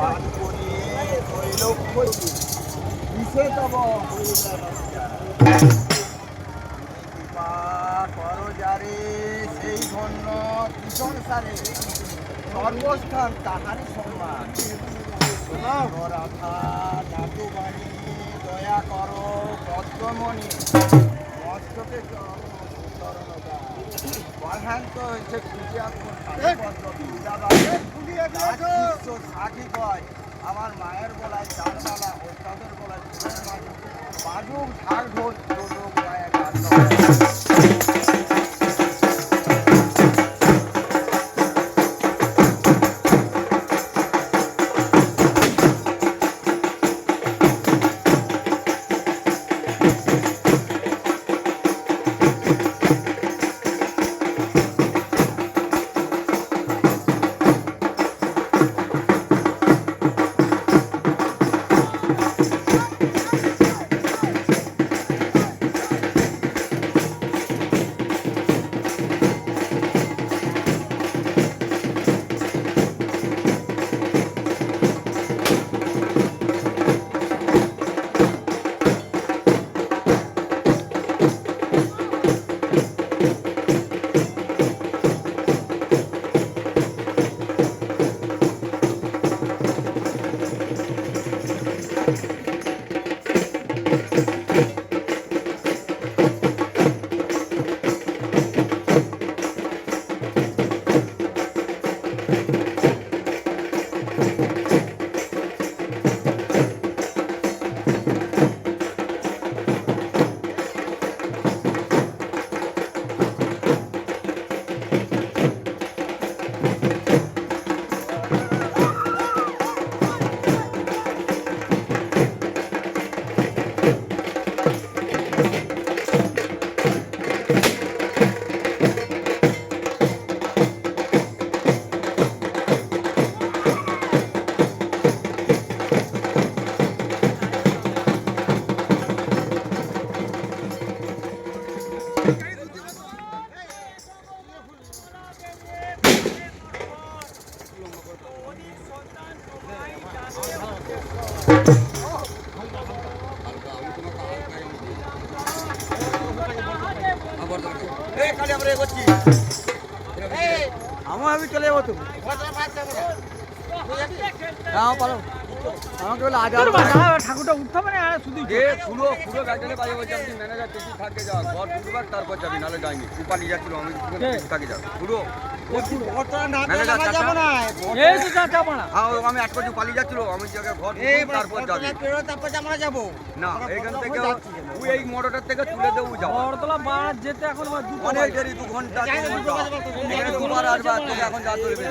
পান করিয়ে তৈলক্ষ দিছে তব কৃপা করো যারে সেই ধন্য কিশোর সারে সর্বস্থান তাহারই সম্মান রাধা নাটুবাণী দয়া করো পদ্মমণি মস্তকে প্রধানত হচ্ছে সাথী কয় আমার মায়ের গলায় চার মালা ওস্তাদের গলায় ফুলের মালা বাজুক ঢাক ঢোল চলুক গায়ে গান আমি চলে যাবো তুমি পারো আমাকে বলে আজ ঠাকুরটা উঠতে হবে না শুধু পুরো পুরো গাড়িতে বাজে বলছি আপনি ম্যানেজার টিসি থাকতে যাও ঘর ঢুকবার তারপর যাবি নাহলে যাইনি উপাল নিয়ে যাচ্ছিল আমি থাকে যাও পুরো আমি 8 বছর পালিয়ে যাচ্ছিল আমি ঘর তারপর যাবি যাবো না এখান থেকে তুই এই মোটরটার থেকে তুলে দেবো যাবো যেতে এখন অনেক দেরি 2 ঘন্টা এখানে দুবার আসবে এখন যা চলবে